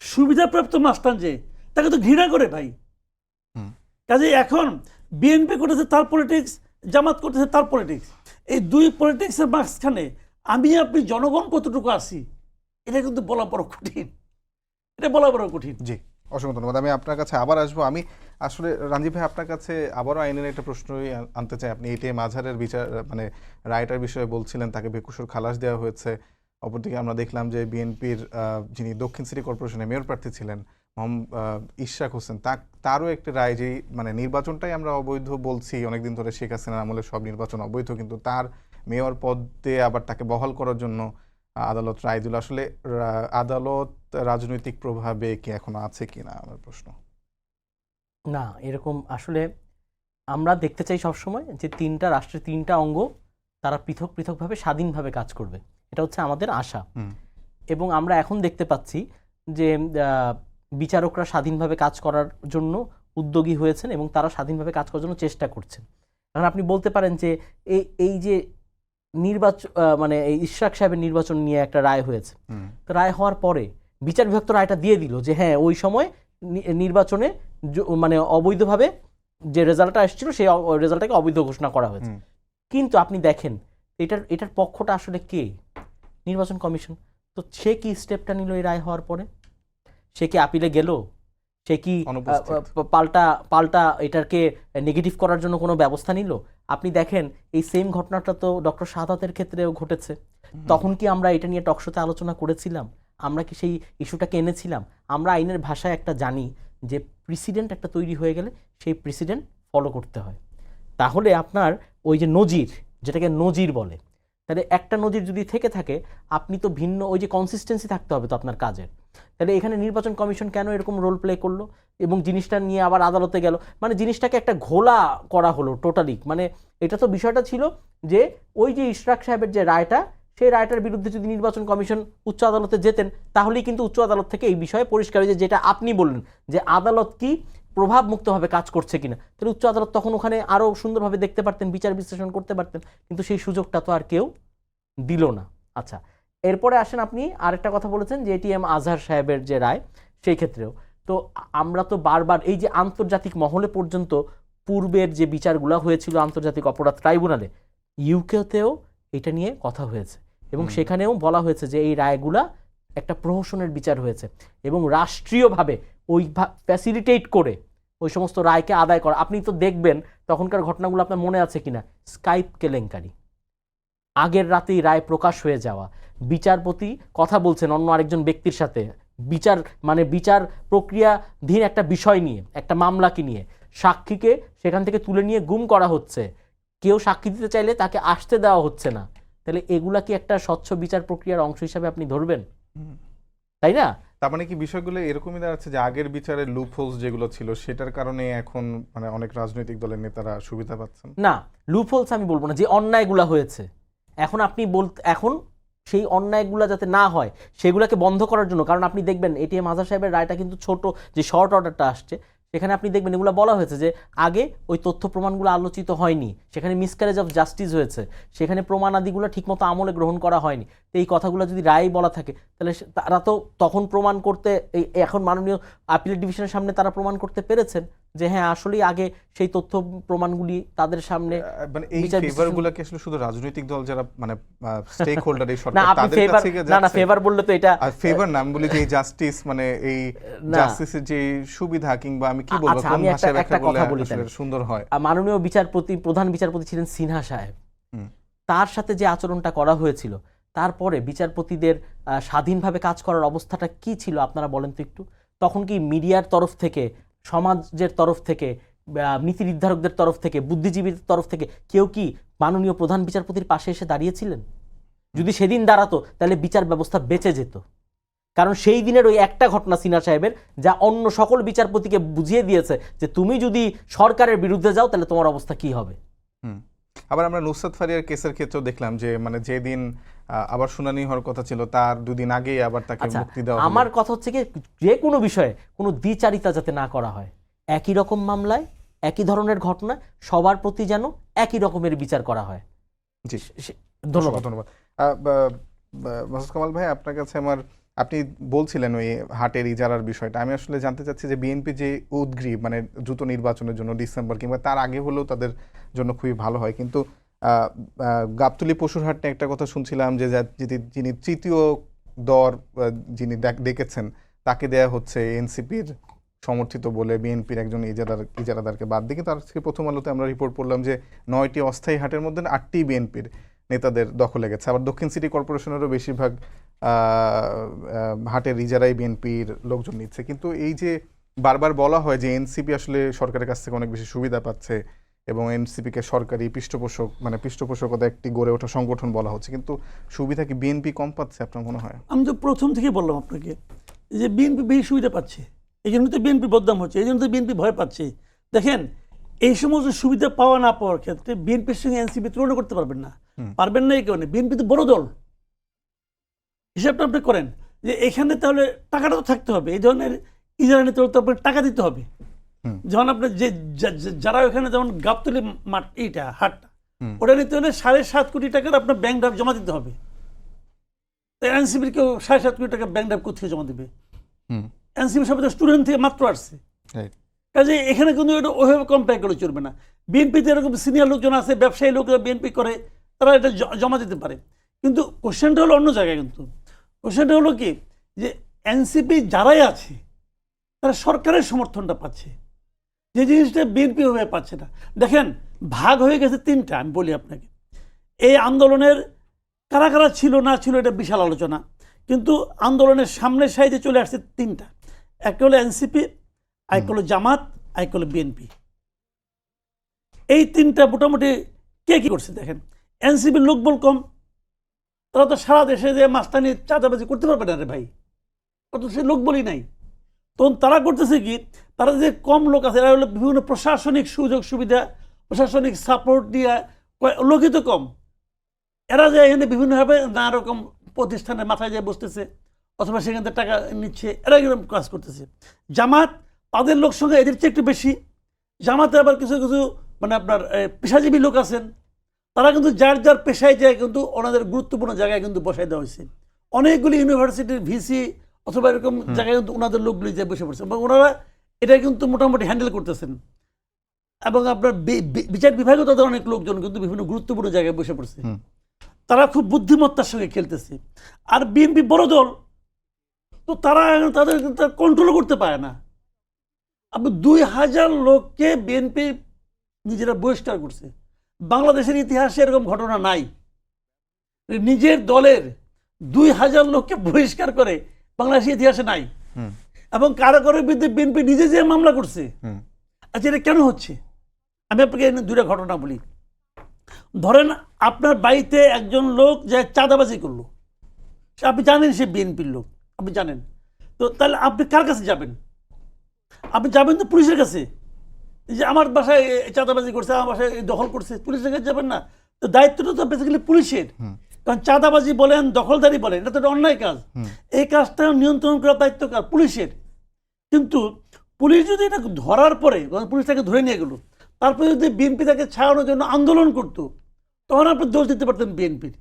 B: সুবিধাপ্রাপ্ত মাস্তান যে, তাকে তো ঘৃণা করে ভাই। কাজে এখন বিএনপি করতেছে তার পলিটিক্স, জামাত করতেছে তার পলিটিক্স। এই দুই পলিটিক্সের মাঝখানে আমি আপনি জনগণ কতটুকু আসি, এটা কিন্তু বলা বড় কঠিন, এটা বলা বড় কঠিন।
A: জি, অসংখ্য ধন্যবাদ। আমি আপনার কাছে আবার আসবো। আমি আসলে রাঞ্জিব ভাই আপনার কাছে আবারও আইনের একটা প্রশ্নই আনতে চাই। আপনি এটিএম আজহারের বিচার মানে রায়টার বিষয়ে বলছিলেন, তাকে বেকসুর খালাস দেওয়া হয়েছে। অপরদিকে আমরা দেখলাম যে বিএনপির যিনি দক্ষিণ সিটি কর্পোরেশনের মেয়র প্রার্থী ছিলেন ইশরাক হোসেন, তারও একটি রায়, যেই মানে নির্বাচনটাই আমরা অবৈধ বলছি অনেকদিন ধরে, শেখ হাসিনার আমলে সব নির্বাচন অবৈধ, কিন্তু তার মেয়র পদে আবার তাকে বহাল করার জন্য আদালত রায় দিল। আসলে আদালত রাজনৈতিক প্রভাবে কি এখনো আছে কিনা আমার প্রশ্ন।
C: না, এরকম আসলে আমরা দেখতে চাই সবসময় যে তিনটা রাষ্ট্রের তিনটা অঙ্গ তারা পৃথক পৃথকভাবে স্বাধীনভাবে কাজ করবে, এটা হচ্ছে আমাদের আশা। এবং আমরা এখন দেখতে পাচ্ছি যে বিচারকরা স্বাধীনভাবে কাজ করার জন্য উদ্যোগী হয়েছেন এবং তারা স্বাধীনভাবে কাজ করার জন্য চেষ্টা করছেন। কারণ আপনি বলতে পারেন যে এই যে নির্বাচন মানে এই ইশরাক সাহেবের নির্বাচন নিয়ে একটা রায় হয়েছে, তো রায় হওয়ার পরে বিচার বিভাগ তো রায়টা দিয়ে দিল যে হ্যাঁ ওই সময় নির্বাচনে মানে অবৈধভাবে যে রেজাল্টটা আসছিল সেই রেজাল্টটাকে অবৈধ ঘোষণা করা হয়েছে। কিন্তু আপনি দেখেন এটার পক্ষটা আসলে কে? নির্বাচন কমিশন। তো সে কি স্টেপটা নিল এই রায় হওয়ার পরে? সে কি আপিলে গেল? সে কি পাল্টা এটাকে নেগেটিভ করার জন্য কোনো ব্যবস্থা নিল? আপনি দেখেন এই সেম ঘটনাটা তো ডক্টর শাহাদাতের ক্ষেত্রেও ঘটেছে। তখন কি আমরা এটা নিয়ে টকশোতে আলোচনা করেছিলাম? আমরা কি সেই ইস্যুটাকে এনেছিলাম? আমরা আইনের ভাষায় একটা জানি যে প্রেসিডেন্ট একটা তৈরি হয়ে গেলে সেই প্রেসিডেন্ট ফলো করতে হয়। তাহলে আপনার ওই যে নজির, যেটাকে নজির বলে, তাহলে একটা নজির যদি থেকে থাকে, আপনি তো ভিন্ন ওই যে কনসিস্টেন্সি থাকতে হবে তো আপনার কাজের। তাহলে এখানে নির্বাচন কমিশন কেন এরকম রোল প্লে করলো এবং জিনিসটা নিয়ে আবার আদালতে গেল, মানে জিনিসটাকে একটা ঘোলা করা হলো টোটালি। মানে এটা তো বিষয়টা ছিল যে ওই যে ইশরাক সাহেবের যে রায়টা, সেই রায়টার বিরুদ্ধে যদি নির্বাচন কমিশন উচ্চ আদালতে যেতেন, তাহলেই কিন্তু উচ্চ আদালত থেকে এই বিষয়ে পরিষ্কার হয়ে যায়, যেটা আপনি বললেন যে আদালত কি প্রভাব মুক্তভাবে কাজ করছে কিনা। তাহলে উচ্চ আদালত তখন ওখানে আরও সুন্দরভাবে দেখতে পারতেন, বিচার বিশ্লেষণ করতে পারতেন, কিন্তু সেই সুযোগটা তো আর কেউ দিল না। আচ্ছা, এরপরে আসেন আপনি আরেকটা কথা বলেছেন যে এটিএম আজহার সাহেবের যে রায়, সেই ক্ষেত্রেও তো আমরা তো বারবার এই যে আন্তর্জাতিক মহলে পর্যন্ত পূর্বের যে বিচারগুলো হয়েছিল আন্তর্জাতিক অপরাধ ট্রাইব্যুনালে, ইউকেতেও এটা নিয়ে কথা হয়েছে এবং সেখানেও বলা হয়েছে যে এই রায়গুলা একটা প্রহসনের বিচার হয়েছে এবং রাষ্ট্রীয়ভাবে ওই ফ্যাসিলিটেট করে ওই সমস্ত রায়কে আদায় করা। আপনি তো দেখবেন তখনকার ঘটনাগুলো আপনার মনে আছে কিনা, স্কাইপ কেলেঙ্কারি, আগের রাতেই রায় প্রকাশ হয়ে যাওয়া, বিচারপতি কথা বলছেন অন্য আরেকজন ব্যক্তির সাথে, বিচার প্রক্রিয়াধীন একটা বিষয় নিয়ে, একটা মামলাকে নিয়ে, সাক্ষীকে সেখান থেকে তুলে নিয়ে গুম করা হচ্ছে, কেউ সাক্ষী দিতে চাইলে তাকে আসতে দেওয়া হচ্ছে না। তাহলে এগুলা কি একটা স্বচ্ছ বিচার প্রক্রিয়ার অংশ হিসাবে আপনি ধরবেন? তাই না?
A: তার মানে কি বিষয়গুলো এরকমই দাঁড়াচ্ছে যে আগের বিচারের লুপ হোলস যেগুলো ছিল সেটার কারণে এখন মানে অনেক রাজনৈতিক দলের নেতারা সুবিধা পাচ্ছেন?
C: না, লুপ হোলস আমি বলবো না, যে অন্যায়গুলা হয়েছে এখন আপনি এখন সেই অন্যায়গুলো যাতে না হয় সেগুলোকে বন্ধ করার জন্য। কারণ আপনি দেখবেন এটিএম আজহার সাহেবের রায়টা কিন্তু ছোট, যে শর্ট অর্ডারটা আসছে সেখানে আপনি দেখবেন এগুলো বলা হয়েছে যে আগে ওই তথ্য প্রমাণগুলো আলোচিত হয়নি, সেখানে মিসক্যারেজ অফ জাস্টিস হয়েছে, সেখানে প্রমাণাদিগুলো ঠিকমতো আমলে গ্রহণ করা হয়নি। তো এই কথাগুলো যদি রায় বলা থাকে তাহলে তারা তো তখন প্রমাণ করতে, এখন মাননীয় আপিলেট ডিভিশনের সামনে তারা প্রমাণ করতে পেরেছেন যে হ্যাঁ আসলেই আগে সেই তথ্য প্রমাণগুলি তাদের সামনে।
A: মানে এই ফেভারগুলো কি আসলে শুধু রাজনৈতিক দল যারা মানে স্টেক হোল্ডার এই
C: না
A: সরকার
C: আপনি
A: তাদের কাছে গিয়ে
C: না ফেভার বললে তো এটা
A: ফেভার নাম বলি যে জাস্টিস মানে এই জাস্টিসের যে সুবিধা কিংবা আমি কি বলবো কোন ভাষায় ব্যাখ্যা করলে আসলে সুন্দর হয়।
C: মাননীয় বিচারপতি, প্রধান বিচারপতি ছিলেন সিনহা সাহেব, তার সাথে যে আচরণটা করা হয়েছিল, তারপরে বিচারপতিদের স্বাধীনভাবে কাজ করার অবস্থাটা কি ছিল আপনারা বলেন তো একটু। তখন কি মিডিয়ার তরফ থেকে, সমাজের তরফ থেকে, নীতি নির্ধারকদের তরফ থেকে, বুদ্ধিজীবীর তরফ থেকে কেউ কি মাননীয় প্রধান বিচারপতির পাশে এসে দাঁড়িয়েছিলেন? যদি সেদিন দাঁড়াতো তাহলে বিচার ব্যবস্থা বেঁচে যেত। কারণ সেই দিনের ওই একটা ঘটনা সিনহা সাহেবের, যা অন্য সকল বিচারপতিকে বুঝিয়ে দিয়েছে যে তুমি যদি সরকারের বিরুদ্ধে যাও তাহলে তোমার অবস্থা কি হবে।
A: আবার আমরা নুসরাত ফারিয়ার কেসের ক্ষেত্রেও দেখলাম যে মানে যেদিন আবার শুনানি হওয়ার কথা ছিল তার দুদিন আগেই আবার তাকে মুক্তি দেওয়া হলো।
C: আমার কথা হচ্ছে কি, যে কোনো বিষয়ে কোনো দ্বিচারিতা যাতে না করা হয়, একই রকম মামলায় একই ধরনের ঘটনা সবার প্রতি যেন একই রকমের বিচার করা হয়।
A: জি,
C: ধন্যবাদ।
A: মাসুদ কামাল ভাই, আপনার কাছে আমার, আপনি বলছিলেন ওই হাটের ইজারার বিষয়টা, আমি আসলে জানতে চাচ্ছি যে বিএনপি যে উদ্গ্রীব মানে দ্রুত নির্বাচনের জন্য ডিসেম্বর কিংবা তার আগে হলেও তাদের জন্য খুবই ভালো হয়, কিন্তু গাবতলী পশুর হাট নিয়ে একটা কথা শুনছিলাম যে যিনি তৃতীয় দর যিনি ডেকেছেন তাকে দেয়া হচ্ছে এনসিপির সমর্থিত বলে বিএনপির একজন ইজারাদারকে বাদ দিয়ে। কিন্তু আজকে প্রথম আলোতে আমরা রিপোর্ট করলাম যে 9টি অস্থায়ী হাটের মধ্যে 8টি বিএনপির নেতাদের দখলে গেছে। আবার দক্ষিণ সিটি কর্পোরেশনেরও বেশিরভাগ হাটের ইজারাই বিএনপির লোকজন নিচ্ছে। কিন্তু এই যে বারবার বলা হয় যে এনসিপি আসলে সরকারের কাছ থেকে অনেক বেশি সুবিধা পাচ্ছে এবং এনসিপিকে সরকারি পৃষ্ঠপোষক মানে পৃষ্ঠপোষকতা একটি গড়ে ওঠা সংগঠন বলা হচ্ছে, কিন্তু সুবিধা কি বিএনপি কম পাচ্ছে আপনার মনে হয়?
B: আমি তো প্রথম থেকে বললাম আপনাকে যে বিএনপি বেশি সুবিধা পাচ্ছে, এই জন্য তো বিএনপি বদনাম হচ্ছে, এই জন্য তো বিএনপি ভয় পাচ্ছে। দেখেন, এই সমস্ত সুবিধা পাওয়া না পাওয়ার ক্ষেত্রে বিএনপির সঙ্গে এনসিপি তুলনা করতে পারবেন না। এই কারণে বিএনপি তো বড় দল, হিসাবটা আপনি করেন যে এখানে তাহলে টাকাটা তো থাকতে হবে, এই ধরনের ইজারা নিতে হলে তো আপনাকে টাকা দিতে হবে। যেমন আপনার যে যারা ওখানে যেমন গাবতলী মাঠ এইটা হাটটা ওটা নিতে হলে 7.5 কোটি টাকার আপনার ব্যাংক ড্রাফট জমা দিতে হবে। এনসিপির কেউ 7.5 কোটি টাকা ব্যাংক ড্রাফট কোথেকে জমা দেবে? এনসিপি সবাই তো স্টুডেন্ট থেকে মাত্র আসছে, কাজে এখানে কিন্তু এটা ওইভাবে কম্পেয়ার করে চলবে না। বিএনপিতে এরকম সিনিয়র লোকজন আছে, ব্যবসায়ী লোকরা বিএনপি করে, তারা এটা জমা দিতে পারে। কিন্তু কোশ্চেনটা হলো অন্য জায়গায়, কিন্তু কোশ্চেনটা হলো কি যে এনসিপি যারাই আছে তারা সরকারের সমর্থনটা পাচ্ছে, যে জিনিসটা বিএনপি ওইভাবে পাচ্ছে না। দেখেন, ভাগ হয়ে গেছে 3টা। আমি বলি আপনাকে, এই আন্দোলনের কারা কারা ছিল না ছিল এটা বিশাল আলোচনা, কিন্তু আন্দোলনের সামনের সাইডে চলে আসছে 3টা। একটা হলো এনসিপি, এক হলো জামাত, এক হলো বিএনপি। এই 3টা মোটামুটি কে কি করছে দেখেন। এনসিপির লোকবল কম, তারা তো সারা দেশে যে মাস্তানি চাঁদাবাজি করতে পারবে না রে ভাই, কত সে লোক বলি নাই। তখন তারা করতেছে কি, তারা যে কম লোক আছে এরা হলো বিভিন্ন প্রশাসনিক সুযোগ সুবিধা, প্রশাসনিক সাপোর্ট দিয়ে, লোকই তো কম, এরা যে এখানে বিভিন্নভাবে নানা রকম প্রতিষ্ঠানের মাথায় যায় বসতেছে অথবা সেখান থেকে টাকা নিচ্ছে, এরা এরকম কাজ করতেছে। জামাত তাদের লোক সংখ্যা এদের চেয়ে একটু বেশি। জামাতে আবার কিছু কিছু মানে আপনার পেশাজীবী লোক আছেন, তারা কিন্তু যার যার পেশায় যায় কিন্তু ওনাদের গুরুত্বপূর্ণ জায়গায় কিন্তু বসাই দেওয়া হয়েছে। অনেকগুলি ইউনিভার্সিটির ভিসি অথবা এরকম জায়গায় কিন্তু ওনাদের লোকগুলি যে বসে পড়ছে এবং ওনারা এটা কিন্তু মোটামুটি হ্যান্ডেল করতেছেন। এবং আপনার বিচার বিভাগও তাদের অনেক লোকজন কিন্তু বিভিন্ন গুরুত্বপূর্ণ জায়গায় বসে পড়ছে। তারা খুব বুদ্ধিমত্তার সঙ্গে খেলতেছে। আর বিএনপি বড় দল, তো তারা তাদের কন্ট্রোল করতে পারে না। আপনি 2000 লোককে বিএনপি নিজেরা বহিষ্কার করছে। বাংলাদেশের ইতিহাসে এরকম ঘটনা নাই, নিজের দলের 2000 লোককে বহিষ্কার করে বাংলাদেশের ইতিহাসে নাই। এবং কারো কারোর বিরুদ্ধে বিএনপি নিজে যে মামলা করছে। আচ্ছা, এটা কেন হচ্ছে? আমি আপনাকে দুইটা ঘটনা বলি। ধরেন আপনার বাড়িতে একজন লোক যে চাঁদাবাজি করলো, আপনি জানেন সে বিএনপির লোক, আপনি জানেন, তো তাহলে আপনি কার কাছে যাবেন? আপনি যাবেন তো পুলিশের কাছে, যে আমার বাসায় চাঁদাবাজি করছে, আমার বাসায় দখল করছে, পুলিশের কাছে যাবেন না? তো দায়িত্বটা তো বেসিক্যালি পুলিশের। কারণ চাঁদাবাজি বলেন, দখলদারি বলেন, এটা তো একটা অন্যায় কাজ। এই কাজটা নিয়ন্ত্রণ করার দায়িত্ব কার? পুলিশের। কিন্তু পুলিশ যদি এটা ধরার পরে, পুলিশ তাকে ধরে নিয়ে গেল, তারপরে যদি বিএনপি তাকে ছাড়ানোর জন্য আন্দোলন করতো, তখন আপনি দোষ দিতে পারতেন বিএনপির।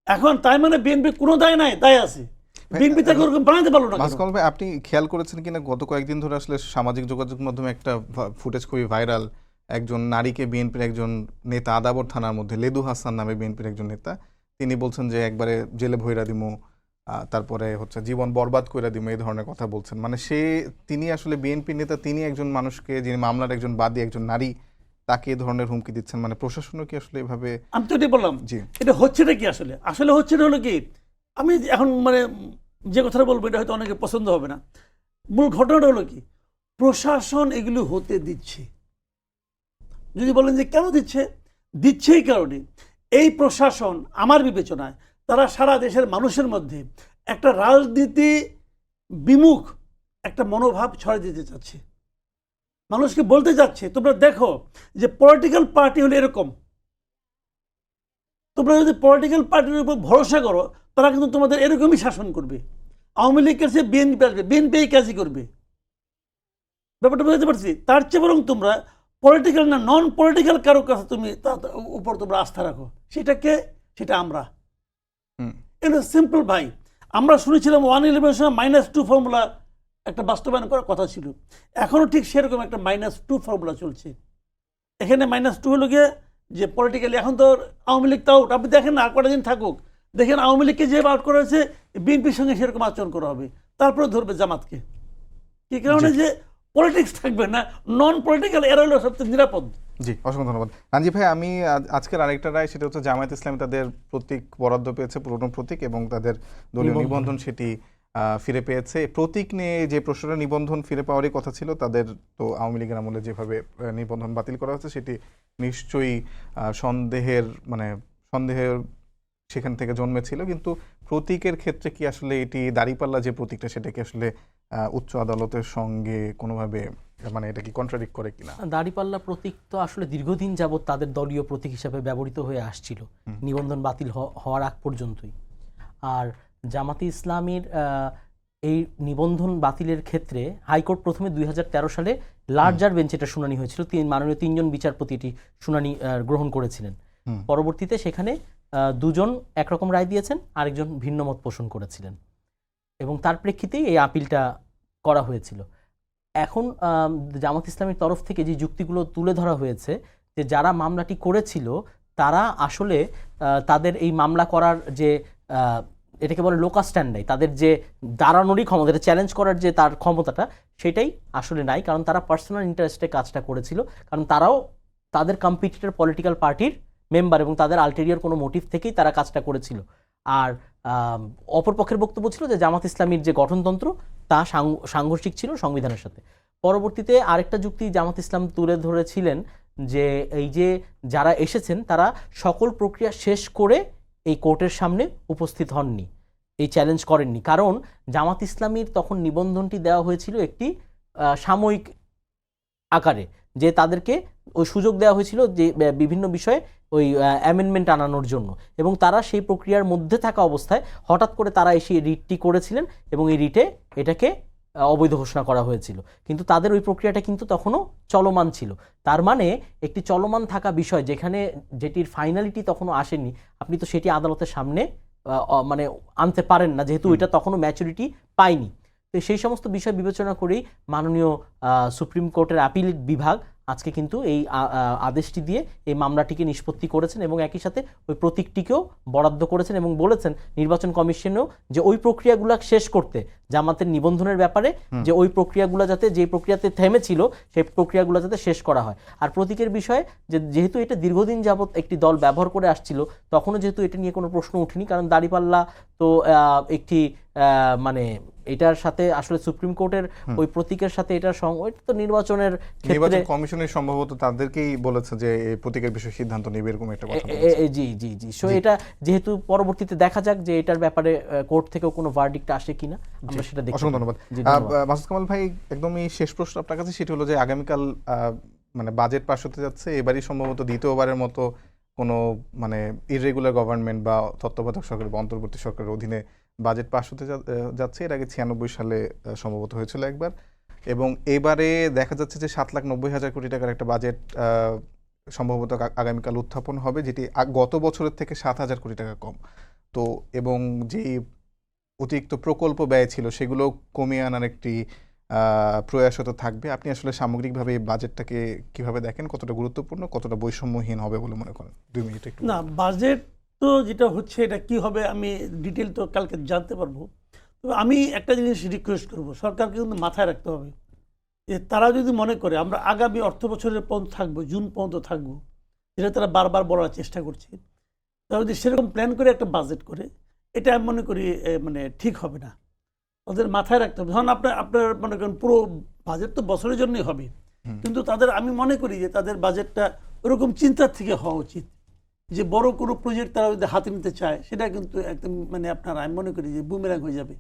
B: এখন তাই মানে বিএনপির কোনো দায় নাই? দায় আছে। বিএনপি তাকে ওরকম বানাতে পারলো না।
A: ভাস্কর ভাই, আপনি খেয়াল করেছেন কিনা গত কয়েকদিন ধরে আসলে সামাজিক যোগাযোগ মাধ্যমে একটা ফুটেজ খুবই ভাইরাল। একজন নারীকে বিএনপির একজন নেতা, আদাবর থানার মধ্যে লেদু হাসান নামে বিএনপির একজন নেতা, তিনি বলছেন যে একবারে জেলে ভইরা দিমু, তারপরে হচ্ছে জীবন বরবাদ করে দিমু, এই ধরনের কথা বলছেন। মানে তিনি আসলে বিএনপি নেতা, তিনি একজন মানুষকে, যিনি মামলার একজন বাদী, একজন নারী, তাকে এই ধরনের হুমকি দিচ্ছেন। মানে প্রশাসনও কি আসলে এভাবে?
B: আমি তো এটাই বললাম,
A: জি,
B: এটা হচ্ছেটা কি আসলে? আসলে হচ্ছেটা হলো কি, আমি এখন মানে যে কথাটা বলবো এটা হয়তো অনেকে পছন্দ হবে না। মূল ঘটনাটা হলো কি, প্রশাসন এগুলো হতে দিচ্ছে। যদি বলেন যে কেন দিচ্ছে, দিচ্ছে এই কারণে, এই প্রশাসন আমার বিবেচনায় তারা সারা দেশের মানুষের মধ্যে একটা রাজনীতি বিমুখ একটা মনোভাব ছড়িয়ে দিতে চাচ্ছে। মানুষকে বলতে যাচ্ছে, তোমরা দেখো যে পলিটিক্যাল পার্টি হলে এরকম, তোমরা যদি পলিটিক্যাল পার্টির উপর ভরসা করো, তারা কিন্তু তোমাদের এরকমই শাসন করবে। আওয়ামী লীগের কাছে বিএনপি আসবে, বিএনপি এই কাজই করবে। ব্যাপারটা বুঝতে পারছি। তার চেয়ে বরং তোমরা পলিটিক্যাল না, নন পলিটিক্যাল কারো কাছে তুমি উপর তোমরা আস্থা রাখো। সেটা আমরা। এটা সিম্পল ভাই। আমরা শুনেছিলাম 111 সময় -2 ফর্মুলা একটা বাস্তবায়ন করার কথা ছিল, এখনো ঠিক সেরকম একটা -2 ফর্মুলা চলছে। এখানে -2 হলো গিয়ে যে পলিটিক্যালি এখন তো আওয়ামী লীগ তো আউট। আপনি দেখেন না, আর কটা দিন থাকুক, দেখেন আওয়ামী লীগকে যে আউট করা হয়েছে বিএনপির সঙ্গে সেরকম আচরণ করা হবে, তারপরে ধরবে জামাতকে। কি কারণে? যে পলিটিক্স থাকবে না, নন পলিটিক্যাল, এরা হলো সবচেয়ে নিরাপদ।
A: জি, অসংখ্য ধন্যবাদ রাঞ্জি ভাই। আমি আজকের আরেকটা রায়, সেটা হচ্ছে জামায়াত ইসলামী তাদের প্রতীক বরাদ্দ পেয়েছে, পুরনো প্রতীক, এবং তাদের দলীয় নিবন্ধন সেটি ফিরে পেয়েছে। প্রতীক নিয়ে যে প্রশ্নটা, নিবন্ধন ফিরে পাওয়ারই কথা ছিল তাদের, তো আওয়ামী লীগের আমলে যেভাবে নিবন্ধন বাতিল করা হচ্ছে সেটি নিশ্চয়ই সন্দেহের সেখান থেকে জন্মেছিল। কিন্তু প্রতীকের ক্ষেত্রে কি আসলে এটি দাঁড়িপাল্লা যে প্রতীকটা, সেটা কি আসলে উচ্চ আদালতের সঙ্গে কোনোভাবে, মানে এটা কি কন্ট্রাডিক্ট করে কিনা?
C: দাঁড়িপাল্লা প্রতীক তো আসলে দীর্ঘদিন যাবৎ তাদের দলীয় প্রতীক হিসাবে ব্যবহৃত হয়ে আসছিল, নিবন্ধন বাতিল হওয়ার আগ পর্যন্তই। আর জামাতে ইসলামীর এই নিবন্ধন বাতিলের ক্ষেত্রে হাইকোর্ট প্রথমে 2013 সালে লার্জার বেঞ্চে এটা শুনানি হয়েছিল। মাননীয় 3 জন বিচারপতি এটি শুনানি গ্রহণ করেছিলেন। পরবর্তীতে সেখানে 2 জন একরকম রায় দিয়েছেন, আরেকজন ভিন্ন মত পোষণ করেছিলেন, এবং তার প্রেক্ষিতেই এই আপিলটা করা হয়েছিল। এখন জামাত ইসলামীর তরফ থেকে যে যুক্তিগুলো তুলে ধরা হয়েছে, যে যারা মামলাটি করেছিল তারা আসলে তাদের এই মামলা করার যে এটাকে বলে লোকাস স্ট্যান্ডাই, তাদের যে দাঁড়ানোরই ক্ষমতা, চ্যালেঞ্জ করার যে তার ক্ষমতাটা, সেটাই আসলে নাই। কারণ তারা পার্সোনাল ইন্টারেস্টে কাজটা করেছিল, কারণ তারাও তাদের কম্পিটিটর পলিটিক্যাল পার্টির মেম্বার এবং তাদের আলটেরিয়র কোনো মোটিভ থেকেই তারা কাজটা করেছিল। আর অপরপক্ষের বক্তব্য ছিল যে জামাত ইসলামীর যে গঠনতন্ত্র তা সাংঘর্ষিক ছিল সংবিধানের সাথে। পরবর্তীতে আরেকটা যুক্তি জামাত ইসলাম তুলে ধরেছিলেন যে এই যে যারা এসেছেন তারা সকল প্রক্রিয়া শেষ করে এই কোর্টের সামনে উপস্থিত হননি, এই চ্যালেঞ্জ করেননি। কারণ জামাত ইসলামীর তখন নিবন্ধনটি দেওয়া হয়েছিল একটি সাময়িক আকারে, যে তাদেরকে ওই সুযোগ দেওয়া হয়েছিল যে বিভিন্ন বিষয়ে ওই অ্যামেন্ডমেন্ট আনানোর জন্য, এবং তারা সেই প্রক্রিয়ার মধ্যে থাকা অবস্থায় হঠাৎ করে তারা এসে রিটটি করেছিলেন এবং এই রিটে এটাকে অবৈধ ঘোষণা করা হয়েছিল। কিন্তু তাদের ওই প্রক্রিয়াটা কিন্তু তখনও চলমান ছিল। তার মানে একটি চলমান থাকা বিষয় যেটির ফাইনালিটি তখনও আসেনি, আপনি তো সেটি আদালতের সামনে মানে আনতে পারেন না, যেহেতু এটা তখনও ম্যাচুরিটি পায়নি। তো সেই সমস্ত বিষয় বিবেচনা করেই মাননীয় সুপ্রিম কোর্টের আপিল বিভাগ আজকে কিন্তু এই আদেশটি দিয়ে এই মামলাটিকে নিষ্পত্তি করেছেন এবং একই সাথে ওই প্রতীকটিকেও বরাদ্দ করেছেন এবং বলেছেন নির্বাচন কমিশনেও যে ওই প্রক্রিয়াগুলো শেষ করতে, জামাতের নিবন্ধনের ব্যাপারে যে ওই প্রক্রিয়াগুলো যাতে যে প্রক্রিয়াতে থেমেছিল সেই প্রক্রিয়াগুলো যাতে শেষ করা হয়। আর প্রতীকের বিষয়ে যেহেতু এটা দীর্ঘদিন যাবৎ একটি দল ব্যবহার করে আসছিল, তখনও যেহেতু এটা নিয়ে কোনো প্রশ্ন ওঠেনি, কারণ দাঁড়িপাল্লা তো একটি মানে এটার সাথে আসলে সুপ্রিম কোর্টের ওই প্রতীকের সাথে এটার এটা তো নির্বাচনের ক্ষেত্রে
A: কমিশনের সম্ভবত তাদেরকেই বলেছে যে এই প্রতীকের বিষয়ে সিদ্ধান্ত নেবে, এরকম একটা কথা
C: জি জি জি। সো এটা যেহেতু পরবর্তীতে দেখা যাক যে এটার ব্যাপারে কোর্ট থেকেও কোনো ভার্ডিক্ট আসে কিনা, আমরা সেটা দেখব।
A: অসংখ্য ধন্যবাদ। মাসুদ কামাল ভাই, একদমই শেষ প্রশ্ন আপনার কাছে, সেটা হলো যে আগামীকাল মানে বাজেট পাস হতে যাচ্ছে, এবারই সম্ভবত দ্বিতীয়বারের মতো কোনো মানে ইররেগুলার গভর্নমেন্ট বা তত্ত্বাবধায়ক সরকার বা অন্তর্বর্তী সরকারের অধীনে বাজেট পাস হতে যাচ্ছে। এর আগে 96 সালে সম্ভবত হয়েছিল একবার, এবং এবারে দেখা যাচ্ছে যে 7,90,000 কোটি টাকার একটা বাজেট সম্ভবত আগামীকাল উত্থাপন হবে, যেটি গত বছরের থেকে 7,000 কোটি টাকা কম। তো এবং যে অতিরিক্ত প্রকল্প ব্যয় ছিল সেগুলো কমিয়ে আনার একটি প্রয়াসত থাকবে। আপনি আসলে সামগ্রিকভাবে এই বাজেটটাকে কিভাবে দেখেন, কতটা গুরুত্বপূর্ণ, কতটা বৈষম্যহীন হবে বলে মনে করেন? 2 মিনিট একটু।
B: না, বাজেট তো যেটা হচ্ছে এটা কি হবে আমি ডিটেল তো কালকে জানতে পারবো। তবে আমি একটা জিনিস রিকোয়েস্ট করব, সরকারকে কিন্তু মাথায় রাখতে হবে যে তারা যদি মনে করে আমরা আগামী অর্থ বছরের পর্যন্ত থাকবো, জুন পর্যন্ত থাকবো, যেটা তারা বারবার বলার চেষ্টা করছে, তারা যদি সেরকম প্ল্যান করে একটা বাজেট করে, এটা আমি মনে করি মানে ঠিক হবে না। ওদের মাথায় রাখতে হবে, ধরুন আপনার মনে করেন পুরো বাজেট তো বছরের জন্যই হবে, কিন্তু তাদের আমি মনে করি যে তাদের বাজেটটা ওরকম চিন্তার থেকে হওয়া উচিত যে বড় কোনো প্রজেক্ট তারা যদি হাতে নিতে চায় সেটা কিন্তু একদম মানে আপনার আমি মনে করি যে বুমেরাং হয়ে যাবে।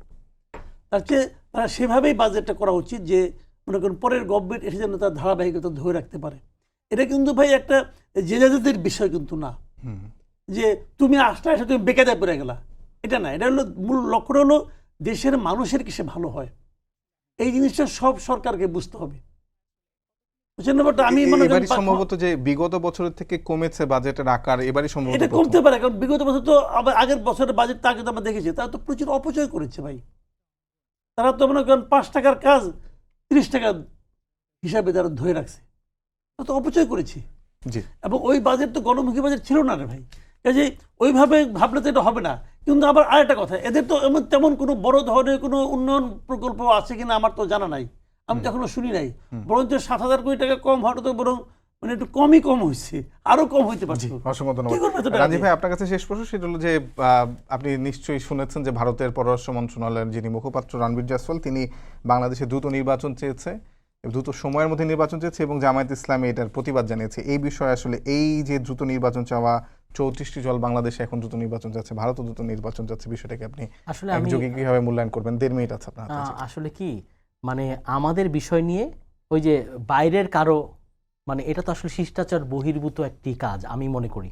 B: তার চেয়ে তারা সেভাবেই বাজেটটা করা উচিত যে মনে করেন পরের গভর্নমেন্ট এসে যেন তার ধারাবাহিকতা ধরে রাখতে পারে। এটা কিন্তু ভাই একটা জেজাজেদের বিষয় কিন্তু না যে তুমি আসতে আসে তুমি বেকায়দায় পড়ে গেলা, এটা না। এটা হলো মূল লক্ষ্যটা হলো দেশের মানুষের কিসে ভালো হয়, এই জিনিসটা সব সরকারকে বুঝতে হবে। আমি মনে করি
A: সম্ভবত যে বিগত বছরের থেকে কমেছে বাজেটের আকার, এবারই সম্ভবত
B: এটা কমতে পারে, কারণ বিগত বছর তো আবার আগের বছরের বাজেট আগে তো আমরা দেখেছি তারা তো প্রচুর অপচয় করেছে ভাই। তারা তো মনে করেন 5 টাকার কাজ 30 টাকা হিসাবে তারা ধরে রাখছে, তারা তো অপচয় করেছে। এবং ওই বাজেট তো গণমুখী বাজেট ছিল না রে ভাই, কাজে ওইভাবে ভাবলে তো এটা হবে না। কিন্তু আবার আরেকটা কথা, এদের তো তেমন কোনো বড় ধরনের কোনো উন্নয়ন প্রকল্প আছে কিনা আমার তো জানা নাই, আমি তো এখনো শুনি নাই। বরঞ্চ 7,000 কোটি টাকা কম হওয়াটা তো বরং মানে একটু কমই কম হয়েছে, আরো কম হইতে পারছে।
A: অসংখ্য ধন্যবাদ। রাজীব ভাই, আপনার কাছে শেষ প্রশ্ন, সেটা হলো যে আপনি নিশ্চয়ই শুনেছেন যে ভারতের পররাষ্ট্র মন্ত্রণালয়ের যিনি মুখপাত্র রণবীর জয়সওয়াল, তিনি বাংলাদেশে দ্রুত নির্বাচন চেয়েছে, দ্রুত সময়ের মধ্যে নির্বাচন চেয়েছে এবং জামায়াত ইসলামী এটার প্রতিবাদ জানিয়েছে। এই বিষয়ে আসলে এই যে দ্রুত নির্বাচন চাওয়া, 34টি দল বাংলাদেশে এখন দ্রুত নির্বাচন চাচ্ছে, ভারতও দ্রুত নির্বাচন চাচ্ছে, বিষয়টাকে আপনি
C: আসলে
A: একযোগে কিভাবে মূল্যায়ন করবেন? 1.5 মিনিট আছে আপনার হাতে।
C: আসলে কি মানে আমাদের বিষয় নিয়ে ওই যে বাইরের কারো মানে এটা তো আসলে শিষ্টাচার বহির্ভূত একটি কাজ আমি মনে করি।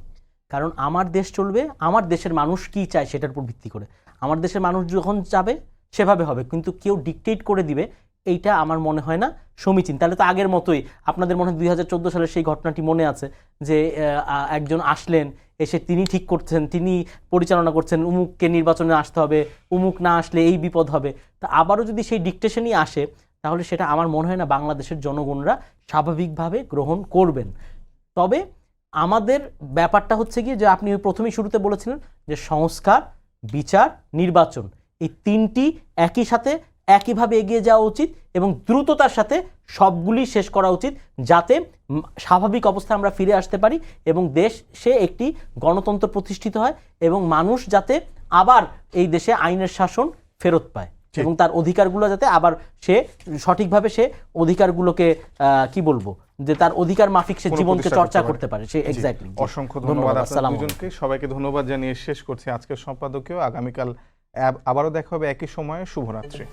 C: কারণ আমার দেশ চলবে আমার দেশের মানুষ কি চায় সেটার উপর ভিত্তি করে। আমার দেশের মানুষ যখন চাবে সেভাবে হবে, কিন্তু কেউ ডিকটেট করে দিবে এইটা আমার মনে হয় না সমীচীন। তাহলে তো আগের মতোই আপনাদের মনে হয় 2014 সালের সেই ঘটনাটি মনে আছে যে একজন আসলেন, এসে তিনি ঠিক করছেন, তিনি পরিচালনা করছেন, উমুককে নির্বাচনে আসতে হবে, উমুক না আসলে এই বিপদ হবে। তা আবারও যদি সেই ডিকটেশনই আসে তাহলে সেটা আমার মনে হয় না বাংলাদেশের জনগণরা স্বাভাবিকভাবে গ্রহণ করবেন। তবে আমাদের ব্যাপারটা হচ্ছে কি যে আপনি প্রথমেই শুরুতে বলেছিলেন যে সংস্কার, বিচার, নির্বাচন এই তিনটি একই সাথে একইভাবে এগিয়ে যাওয়া উচিত এবং দ্রুততার সাথে সবগুলি শেষ করা উচিত, যাতে স্বাভাবিক অবস্থায় আমরা ফিরে আসতে পারি এবং দেশে একটি গণতন্ত্র প্রতিষ্ঠিত হয় এবং মানুষ যাতে আবার এই দেশে আইনের শাসন ফেরত পায় এবং তার অধিকারগুলো যাতে আবার সে সঠিকভাবে সে অধিকারগুলোকে কি বলবো যে তার অধিকার মাফিক সে জীবনকে
A: পুনঃপ্রতিষ্ঠা
C: চর্চা
A: করতে
C: করতে পারে সে
A: জি,
C: এক্স্যাক্টলি।
A: অসংখ্য
C: ধন্যবাদ,
A: ধন্যবাদ আপনাদের
C: আসসালামু
A: দুজনকে। সবাইকে ধন্যবাদ জানিয়ে শেষ করছি আজকের সম্পাদকীয়। আগামীকাল আবারও দেখা হবে একই সময়ে। শুভরাত্রি।